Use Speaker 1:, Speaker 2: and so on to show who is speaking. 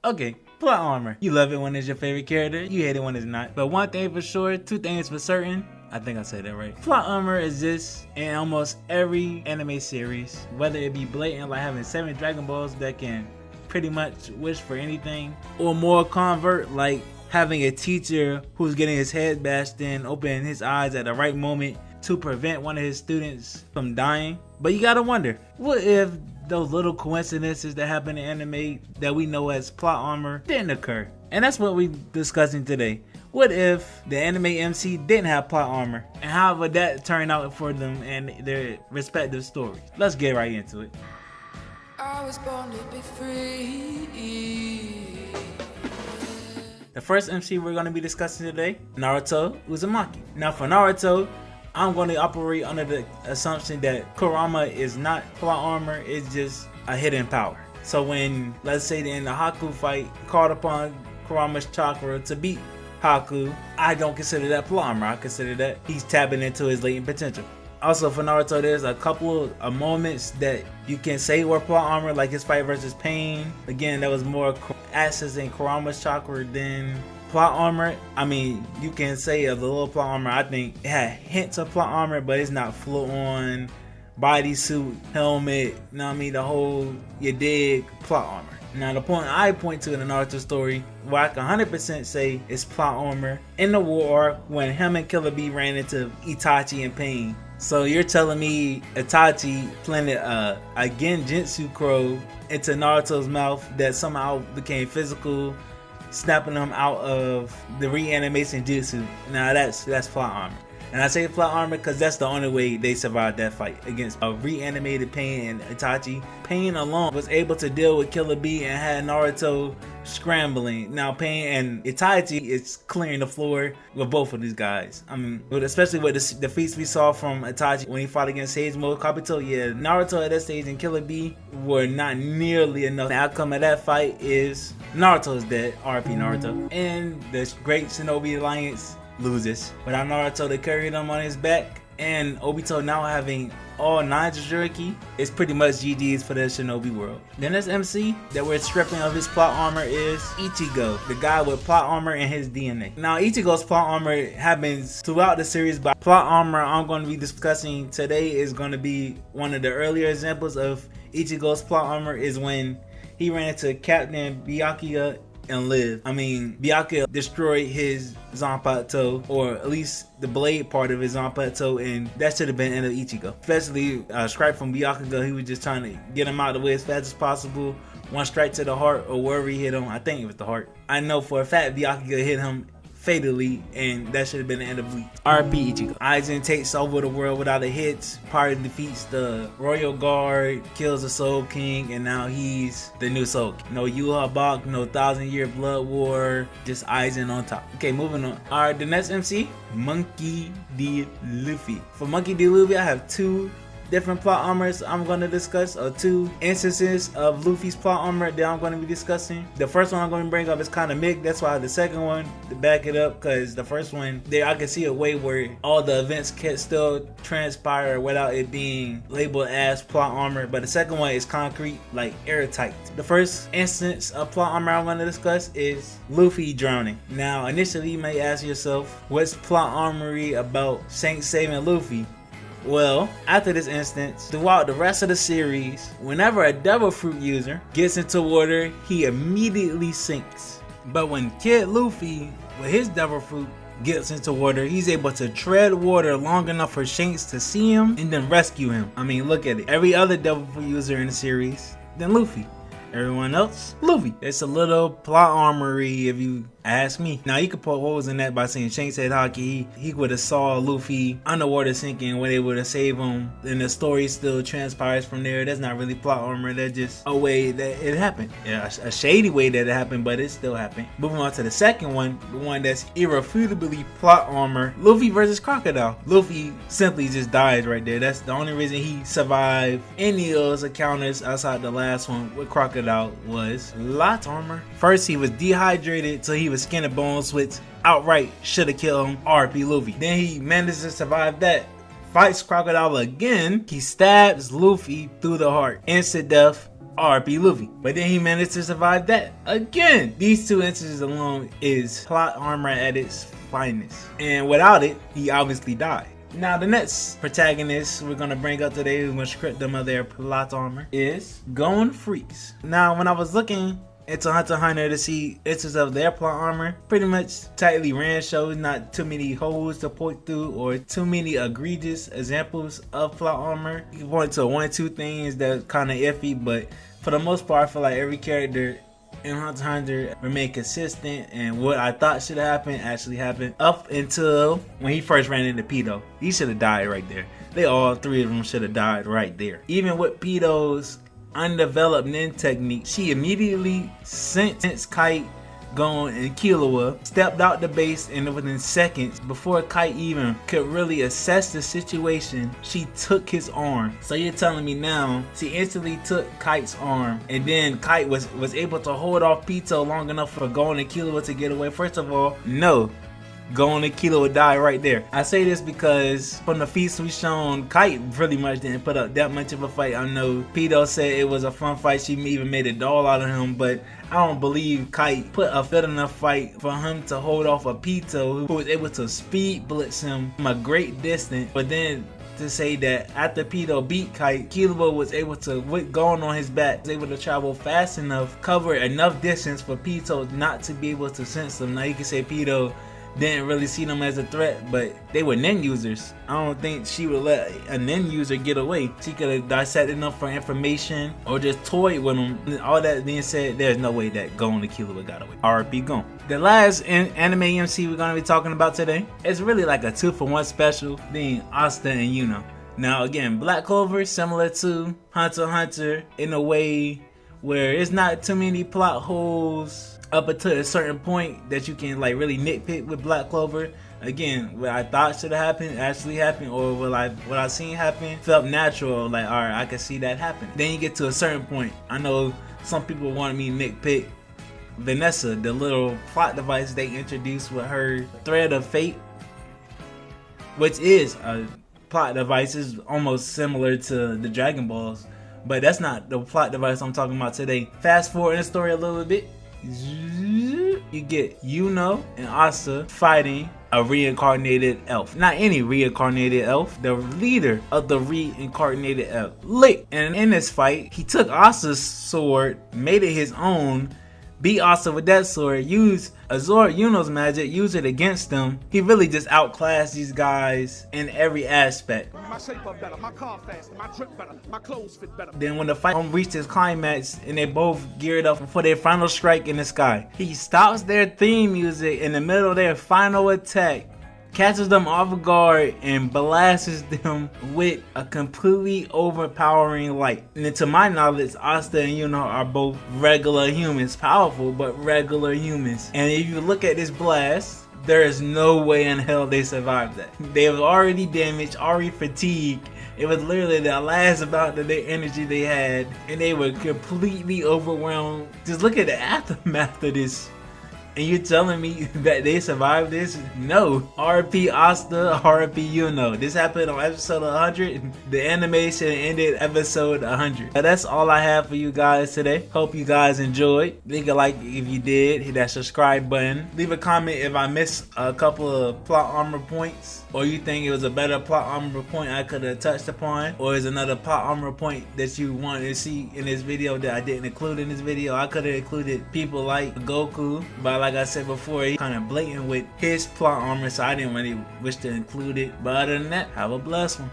Speaker 1: Okay, plot armor. You love it when it's your favorite character, you hate it when it's not. But one thing for sure, two things for certain, I think I said that right. Plot armor exists in almost every anime series, whether it be blatant like having 7 Dragon Balls that can pretty much wish for anything, or more convert like having a teacher who's getting his head bashed in, opening his eyes at the right moment to prevent one of his students from dying. But you gotta wonder, what if those little coincidences that happen in anime that we know as plot armor didn't occur? And that's what we're discussing today. What if the anime MC didn't have plot armor, and how would that turn out for them and their respective stories? Let's get right into it.
Speaker 2: I was born to be free.
Speaker 1: The first MC we're going to be discussing today, Naruto Uzumaki. Now for Naruto, I'm going to operate under the assumption that Kurama is not plot armor, it's just a hidden power. So when, let's say in the Haku fight, called upon Kurama's chakra to beat Haku, I don't consider that plot armor. I consider that he's tapping into his latent potential. Also for Naruto, there's a couple of moments that you can say were plot armor, like his fight versus Pain. Again, that was more accessing Kurama's chakra than plot armor. I mean, you can say a little plot armor. I think it had hints of plot armor, but it's not full on bodysuit, helmet, you know what I mean, the whole, you dig, plot armor. Now the point I point to in the Naruto story, where I can 100% say is plot armor, in the war arc when him and Killer Bee ran into Itachi and Pain. So you're telling me Itachi planted a Genjutsu crow into Naruto's mouth that somehow became physical, snapping him out of the reanimation jutsu. Now that's plot armor. And I say plot armor because that's the only way they survived that fight against a reanimated Pain and Itachi. Pain alone was able to deal with Killer Bee and had Naruto scrambling. Now Pain and Itachi is clearing the floor with both of these guys. I mean, especially with the feats we saw from Itachi when he fought against Sage Mode Kabuto. Yeah, Naruto at that stage and Killer Bee were not nearly enough. The outcome of that fight is Naruto's dead, RP Naruto. And the Great Shinobi Alliance loses without Naruto to carry them on his back, and Obito now having all 9 Jinchuriki. It's pretty much GG's for the Shinobi world. Then this MC that we're stripping of his plot armor is Ichigo, the guy with plot armor in his DNA. Now Ichigo's plot armor happens throughout the series, but plot armor I'm going to be discussing today is going to be one of the earlier examples of Ichigo's plot armor is when he ran into Captain Byakuya and lived. I mean, Byakuya destroyed his Zanpakuto, or at least the blade part of his Zanpakuto, and that should have been the end of Ichigo. Especially a strike from Byakuya, he was just trying to get him out of the way as fast as possible. One strike to the heart, or wherever he hit him. I think it was the heart. I know for a fact Byakuya hit him fatally, and that should have been the end of Bleach. RP Ichigo. Aizen takes over the world without a hit. Party defeats the Royal Guard, kills the Soul King, and now he's the new Soul King. No Yhwach, no 1,000-year blood war, just Aizen on top. Okay, moving on. Alright, the next MC, Monkey D. Luffy. For Monkey D. Luffy, I have 2 different plot armors I'm going to discuss, or 2 instances of Luffy's plot armor that I'm going to be discussing. The first one I'm going to bring up is kind of mixed. That's why I have the second one to back it up, because the first one there I can see a way where all the events can still transpire without it being labeled as plot armor, but the second one is concrete, like airtight. The first instance of plot armor I want to discuss is Luffy drowning. Now initially you may ask yourself, what's plot armory about Shanks saving Luffy? Well, after this instance, throughout the rest of the series, whenever a Devil Fruit user gets into water, he immediately sinks. But when Kid Luffy, with his Devil Fruit, gets into water, he's able to tread water long enough for Shanks to see him and then rescue him. I mean, look at it. Every other Devil Fruit user in the series, then Luffy. Everyone else, Luffy. It's a little plot armory if you ask me. Now you could put holes in that by saying Shanks had Haki. He would have saw Luffy underwater sinking when they would have saved him. And the story still transpires from there. That's not really plot armor. That's just a way that it happened. Yeah, a shady way that it happened, but it still happened. Moving on to the second one, the one that's irrefutably plot armor. Luffy versus Crocodile. Luffy simply just died right there. That's the only reason he survived any of those encounters outside the last one with Crocodile was lot armor. First he was dehydrated till he was skin and bones, which outright should have killed him. RP Luffy. Then he managed to survive that. Fights Crocodile again. He stabs Luffy through the heart. Instant death. RP Luffy. But then he managed to survive that again. These two instances alone is plot armor at its finest. And without it, he obviously died. Now the next protagonist we're gonna bring up today, we're gonna script them of their plot armor, is Gon Freecss. Now when I was looking into Hunter x Hunter to see instances of their plot armor, pretty much tightly ran shows, not too many holes to point through or too many egregious examples of plot armor. You can point to one or two things that's kind of iffy, but for the most part I feel like every character in Hunter x Hunter remained consistent, and what I thought should have happened actually happened up until when he first ran into Pido. He should have died right there. They all three of them should have died right there. Even with Pido's undeveloped nin technique, she immediately sent Kite, Gon, and Killua stepped out the base, and within seconds, before Kite even could really assess the situation, she took his arm. So you're telling me now she instantly took Kite's arm, and then Kite was able to hold off Pitou long enough for Gon and Killua to get away? First of all, no. Gon and Killua die right there. I say this because from the feats we shown, Kite pretty much didn't put up that much of a fight. I know Pitou said it was a fun fight, she even made a doll out of him, but I don't believe Kite put a fit enough fight for him to hold off a Pitou who was able to speed blitz him from a great distance. But then to say that after Pitou beat Kite, Killua was able to, with Gon on his back, was able to travel fast enough, cover enough distance for Pitou not to be able to sense him. Now you can say Pitou didn't really see them as a threat, but they were nin users. I don't think she would let a nin user get away. She could have dissected enough for information or just toyed with them. All that being said, there's no way that Gon and Killua got away. RP Gon. The last anime MC we're going to be talking about today is really like a 2-for-1 special, being Asta and Yuno. Now again, Black Clover, similar to Hunter x Hunter in a way where it's not too many plot holes up until a certain point that you can like really nitpick with Black Clover. Again, what I thought should have happened actually happened, or what I seen happen felt natural. Like, all right, I can see that happen. Then you get to a certain point. I know some people want me to nitpick Vanessa, the little plot device they introduced with her thread of fate, which is a plot device, is almost similar to the Dragon Balls, but that's not the plot device I'm talking about today. Fast forward in the story a little bit. You get Yuno and Asta fighting a reincarnated elf. Not any reincarnated elf, the leader of the reincarnated elf, Lick. And in this fight, he took Asta's sword, made it his own, beat Asta with that sword, used Azor Yuno's magic, used it against them. He really just outclassed these guys in every aspect.
Speaker 3: My shape up better, my car faster, my trip better, my clothes fit better.
Speaker 1: Then when the fight reached its climax and they both geared up for their final strike in the sky, he stops their theme music in the middle of their final attack, catches them off guard, and blasts them with a completely overpowering light. And to my knowledge, Asta and Yuno are both regular humans, powerful but regular humans. And if you look at this blast, there is no way in hell they survived that. They were already damaged, already fatigued. It was literally the last amount of their energy they had, and they were completely overwhelmed. Just look at the aftermath of this. And you're telling me that they survived this? No. RP Asta, RP Yuno. This happened on episode 100. The animation ended episode 100. Now that's all I have for you guys today. Hope you guys enjoyed. Leave a like if you did. Hit that subscribe button. Leave a comment if I missed a couple of plot armor points, or you think it was a better plot armor point I could have touched upon, or is another plot armor point that you wanted to see in this video that I didn't include in this video. I could have included people like Goku, but like I said before, he kind of blatant with his plot armor, so I didn't really wish to include it. But other than that, have a blessed one.